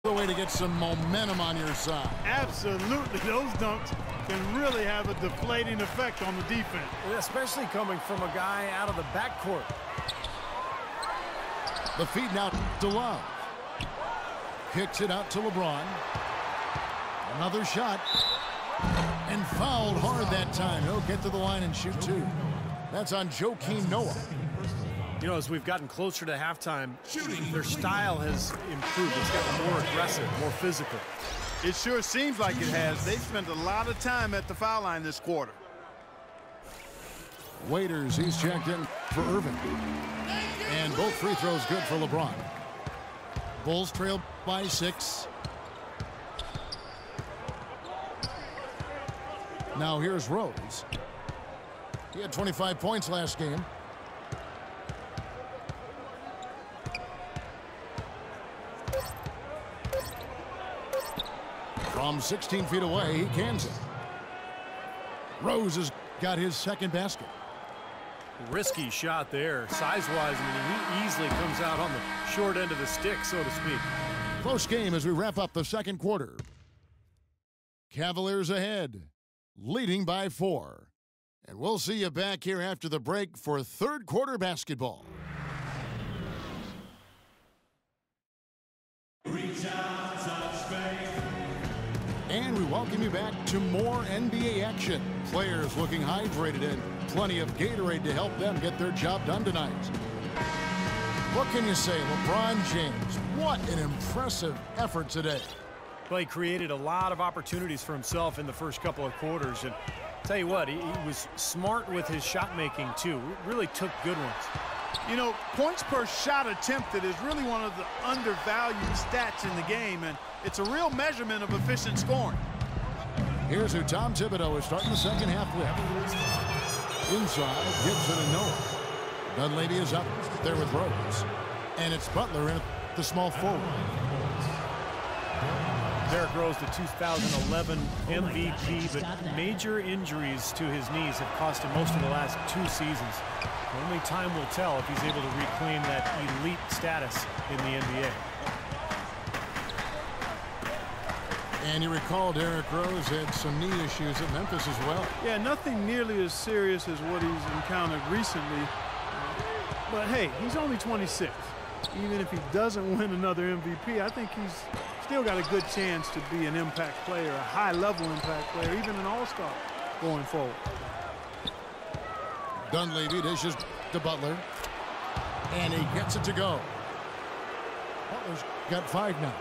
The way to get some momentum on your side. Absolutely. Those dunks can really have a deflating effect on the defense. Especially coming from a guy out of the backcourt. The feed now to Love. Kicks it out to LeBron. Another shot. And fouled hard that time. He'll get to the line and shoot two. That's on Joakim Noah. You know, as we've gotten closer to halftime, their style has improved. It's gotten more aggressive, more physical. It sure seems like it has. They've spent a lot of time at the foul line this quarter. Waiters, he's checked in for Irving. And both free throws good for LeBron. Bulls trail by 6. Now here's Rose. He had 25 points last game. From 16 feet away, he cans it. Rose has got his second basket. Risky shot there. Size-wise, I mean, he easily comes out on the short end of the stick, so to speak. Close game as we wrap up the second quarter. Cavaliers ahead, leading by 4. And we'll see you back here after the break for third quarter basketball. And we welcome you back to more NBA action. Players looking hydrated and plenty of Gatorade to help them get their job done tonight. What can you say, LeBron James? What an impressive effort today. Well, he created a lot of opportunities for himself in the first couple of quarters. And tell you what, he was smart with his shot making, too. Really took good ones. You know, points per shot attempted is really one of the undervalued stats in the game, and it's a real measurement of efficient scoring. Here's who Tom Thibodeau is starting the second half with. Inside, Gibson and Noah. Dunleavy is up there with Rose. And it's Butler in the small forward. Derrick Rose, the 2011 MVP, but major injuries to his knees have cost him most of the last 2 seasons. Only time will tell if he's able to reclaim that elite status in the NBA. And you recall Derrick Rose had some knee issues at Memphis as well. Yeah, nothing nearly as serious as what he's encountered recently. But hey, he's only 26. Even if he doesn't win another MVP, I think he's still got a good chance to be an impact player, a high-level impact player, even an all-star going forward. Dunleavy dishes to Butler. And he gets it to go. Butler's got 5 now.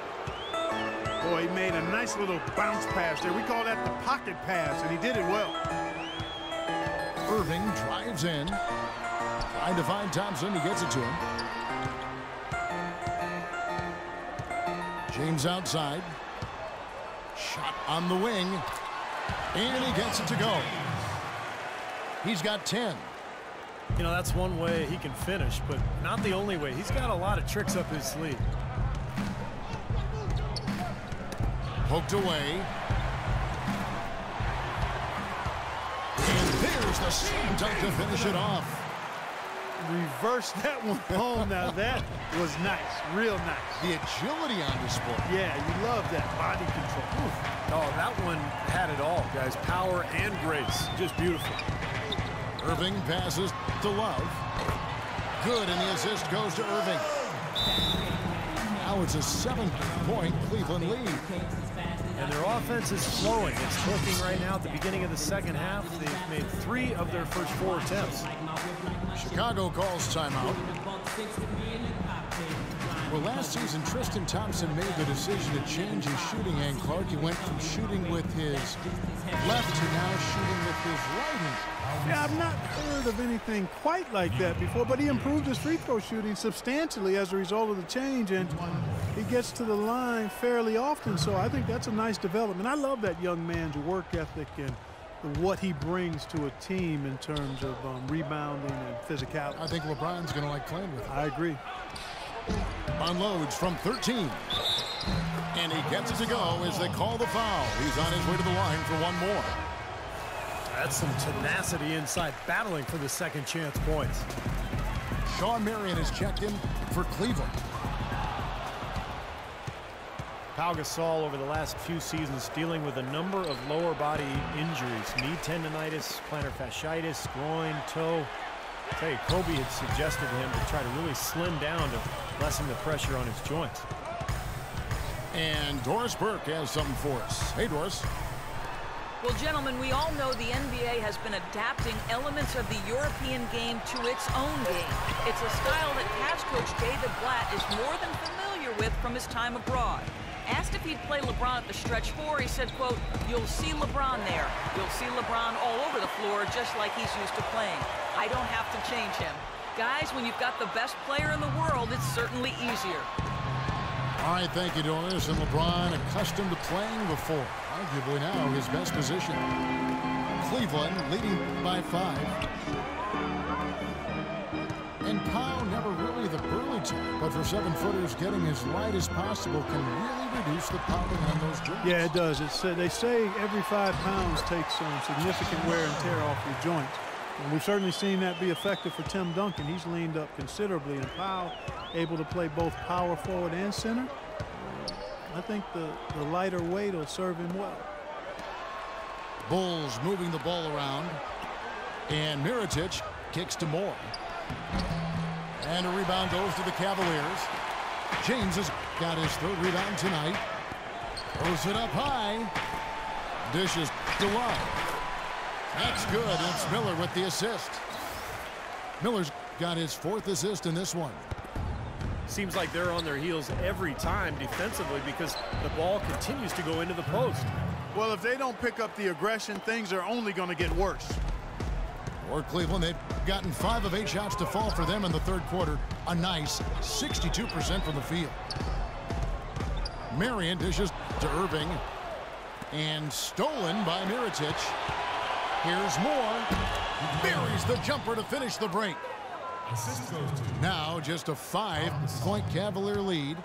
Boy, he made a nice little bounce pass there. We call that the pocket pass, and he did it well. Irving drives in. Trying to find Thompson. He gets it to him. James outside. Shot on the wing. And he gets it to go. He's got 10. You know, that's one way he can finish, but not the only way. He's got a lot of tricks up his sleeve. Poked away. And there's the slam dunk to finish it off. Reverse that one home. Now that was nice, real nice. The agility on display. Yeah, you love that body control. Oof. Oh, that one had it all, guys. Power and grace. Just beautiful. Irving passes to Love. Good, and the assist goes to Irving. Now it's a 7-point Cleveland lead. And their offense is flowing. It's clicking right now at the beginning of the second half. They've made 3 of their first 4 attempts. Chicago calls timeout. Well, last season, Tristan Thompson made the decision to change his shooting hand, Clark. He went from shooting with his left to now shooting with his right hand. Yeah, I've not heard of anything quite like that before, but he improved his free throw shooting substantially as a result of the change, and he gets to the line fairly often, so I think that's a nice development. I love that young man's work ethic and what he brings to a team in terms of rebounding and physicality. I think LeBron's going to like playing with him. I agree. Unloads from 13. And he gets it to go as they call the foul. He's on his way to the line for one more. That's some tenacity inside, battling for the second chance points. Shawn Marion is checked in for Cleveland. Pau Gasol over the last few seasons dealing with a number of lower body injuries. Knee tendonitis, plantar fasciitis, groin, toe. I tell you, Kobe had suggested to him to try to really slim down to lessen the pressure on his joints. And Doris Burke has something for us. Hey, Doris. Well, gentlemen, we all know the NBA has been adapting elements of the European game to its own game. It's a style that Cavs coach David Blatt is more than familiar with from his time abroad. Asked if he'd play LeBron at the stretch four, he said, quote, "You'll see LeBron there. You'll see LeBron all over the floor just like he's used to playing. I don't have to change him." Guys, when you've got the best player in the world, it's certainly easier. All right, thank you, Doris. And LeBron, accustomed to playing before, arguably now his best position. Cleveland leading by 5. And Pau, never really the burly type, but for 7-footers, getting as light as possible can really reduce the pounding on those joints. Yeah, it does. They say every 5 pounds takes some significant wear and tear off your joints. And we've certainly seen that be effective for Tim Duncan. He's leaned up considerably, and Pau able to play both power forward and center. I think the lighter weight will serve him well. Bulls moving the ball around. And Mirotic kicks to Moore. And a rebound goes to the Cavaliers. James has got his 3rd rebound tonight. Throws it up high. Dishes to Love. That's good. It's Miller with the assist. Miller's got his 4th assist in this one. Seems like they're on their heels every time defensively because the ball continues to go into the post. Well, if they don't pick up the aggression, things are only going to get worse. For Cleveland, they've gotten 5 of 8 shots to fall for them in the 3rd quarter. A nice 62% from the field. Marion dishes to Irving. And stolen by Mirotic. Here's Moore. Buries the jumper to finish the break. Now just a 5-point Cavalier lead.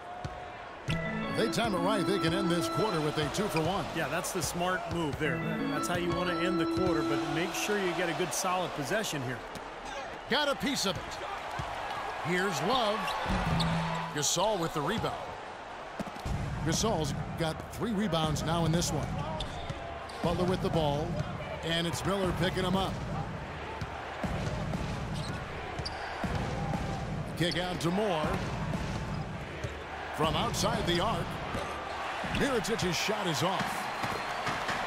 If they time it right, they can end this quarter with a 2-for-1. Yeah, that's the smart move there. That's how you want to end the quarter, but make sure you get a good solid possession here. Got a piece of it. Here's Love. Gasol with the rebound. Gasol's got 3 rebounds now in this one. Butler with the ball, and it's Miller picking him up. Kick out to Moore. From outside the arc. Mirotic's shot is off.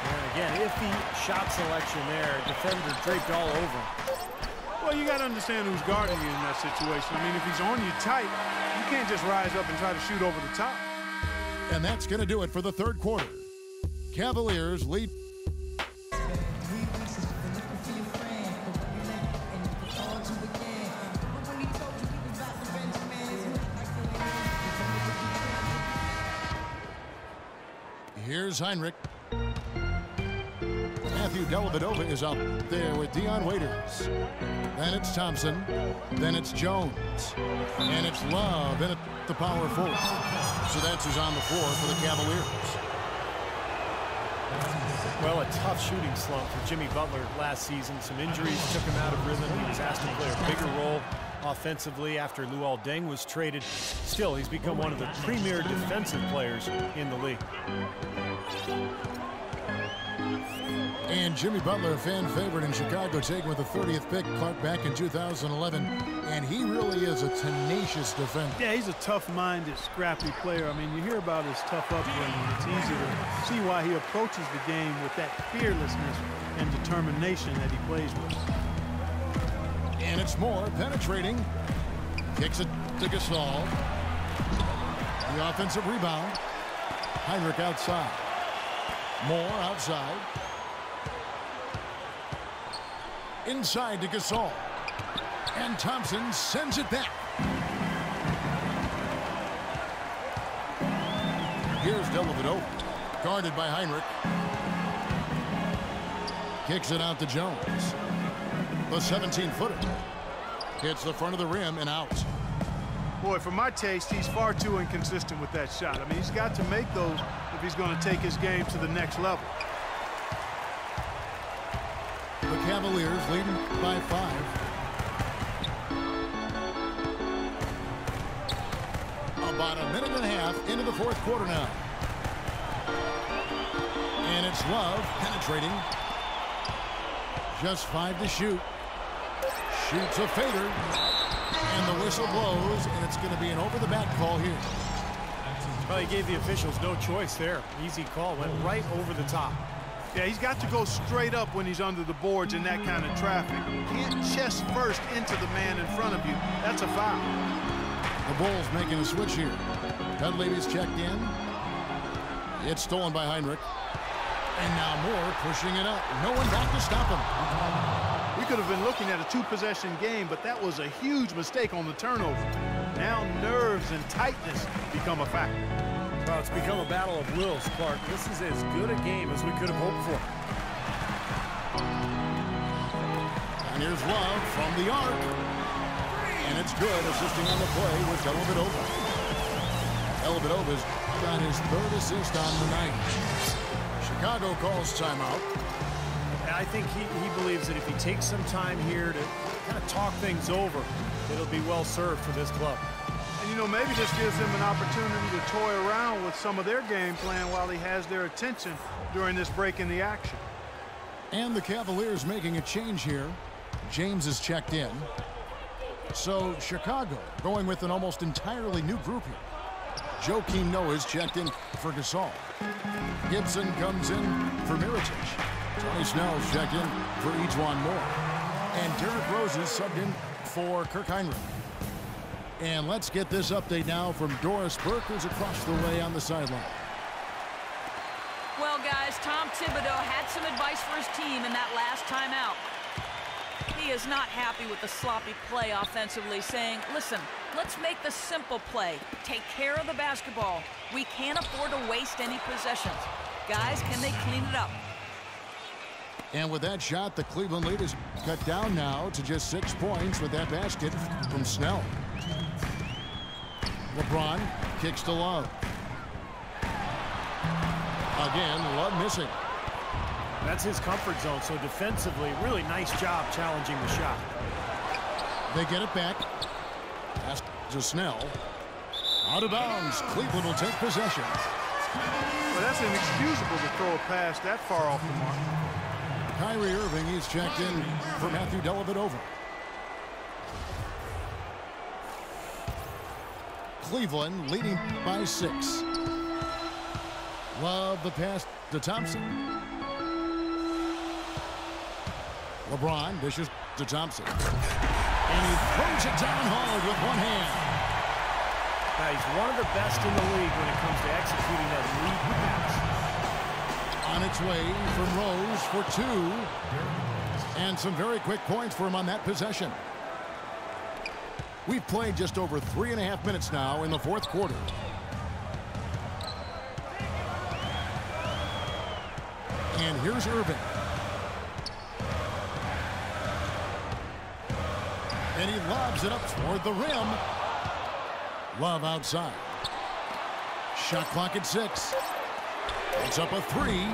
And again, iffy shot selection there. Defender draped all over him. Well, you got to understand who's guarding you in that situation. I mean, if he's on you tight, you can't just rise up and try to shoot over the top. And that's going to do it for the 3rd quarter. Cavaliers lead. Here's Heinrich. Matthew Dellavedova is out there with Dion Waiters. Then it's Thompson. Then it's Jones. And it's Love in at the power forward. So that's who's on the floor for the Cavaliers. Well, a tough shooting slump for Jimmy Butler last season. Some injuries took him out of rhythm. He was asked to play a bigger role offensively after Luol Deng was traded. Still, he's become one of the premier defensive players in the league. And Jimmy Butler, a fan favorite in Chicago, taken with the 30th pick, Clark, back in 2011. And he really is a tenacious defender. Yeah, he's a tough-minded, scrappy player. I mean, you hear about his tough upbringing. It's easy to see why he approaches the game with that fearlessness and determination that he plays with. And it's Moore penetrating. Kicks it to Gasol. The offensive rebound. Heinrich outside. Moore outside. Inside to Gasol. And Thompson sends it back. Here's Dellavedova. Guarded by Heinrich. Kicks it out to Jones. The 17-footer. Hits the front of the rim and out. Boy, for my taste, he's far too inconsistent with that shot. I mean, he's got to make those if he's going to take his game to the next level. The Cavaliers leading by 5. About a minute and a half into the 4th quarter now. Love penetrating. Just 5 to shoot. Shoots a fader. And the whistle blows, and it's going to be an over-the-bat call here. Well, he gave the officials no choice there. Easy call. Went right over the top. Yeah, he's got to go straight up when he's under the boards in that kind of traffic. You can't chest first into the man in front of you. That's a foul. The Bulls making a switch here. Dunleavy's checked in. It's stolen by Heinrich. And now Moore pushing it up. No one back to stop him. We could have been looking at a 2-possession game, but that was a huge mistake on the turnover. Now nerves and tightness become a factor. Well, it's become a battle of wills, Clark. This is as good a game as we could have hoped for. And here's Love from the arc. And it's good, assisting on the play with Dellavedova. Dellavedova's got his 3rd assist on the night. Chicago calls timeout. I think he believes that if he takes some time here to kind of talk things over, it'll be well served for this club. And, you know, maybe this gives him an opportunity to toy around with some of their game plan while he has their attention during this break in the action. And the Cavaliers making a change here. James is checked in. So Chicago going with an almost entirely new group here. Joakim Noah is checked in for Gasol. Gibson comes in for Mirotic. Tony Snell's checked in for Ejuan Moore. And Derrick Rose is subbed in for Kirk Heinrich. And let's get this update now from Doris Burke, who's across the way on the sideline. Well, guys, Tom Thibodeau had some advice for his team in that last timeout. He is not happy with the sloppy play offensively, saying, listen, let's make the simple play. Take care of the basketball. We can't afford to waste any possessions. Guys, can they clean it up? And with that shot, the Cleveland lead is cut down now to just 6 points with that basket from Snell. LeBron kicks to Love. Again, Love missing. That's his comfort zone, so defensively, really nice job challenging the shot. They get it back. Pass to Snell. Out of bounds. Cleveland will take possession. Well, that's inexcusable to throw a pass that far off the mark. Kyrie Irving is checked in for Matthew Dellavedova. Cleveland leading by 6. Love the pass to Thompson. LeBron dishes to Thompson. And he throws it down hard with one hand. Now, he's one of the best in the league when it comes to executing that lead pass. On its way from Rose for 2. And some very quick points for him on that possession. We've played just over 3.5 minutes now in the 4th quarter. And here's Irving. And he lobs it up toward the rim. Love outside. Shot clock at 6. It's up a 3.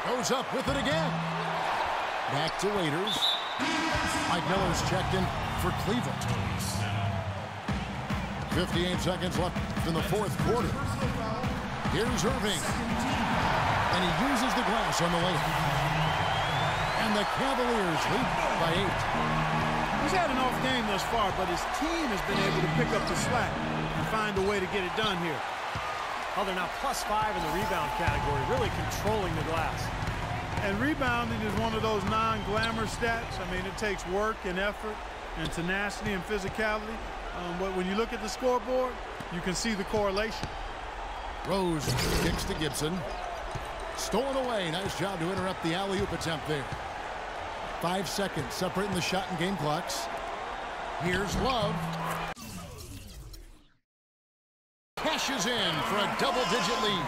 Goes up with it again. Back to Waiters. Mike Miller's checked in for Cleveland. 58 seconds left in the 4th quarter. Here's Irving. And he uses the glass on the layup. And the Cavaliers lead by 8. He's had an off game thus far, but his team has been able to pick up the slack and find a way to get it done here. Oh, they're now +5 in the rebound category, really controlling the glass. And rebounding is one of those non-glamour stats. I mean, it takes work and effort and tenacity and physicality. But when you look at the scoreboard, you can see the correlation. Rose kicks to Gibson. Stolen away. Nice job to interrupt the alley-oop attempt there. 5 seconds separating the shot and game clocks. Here's Love. Cashes in for a double-digit lead.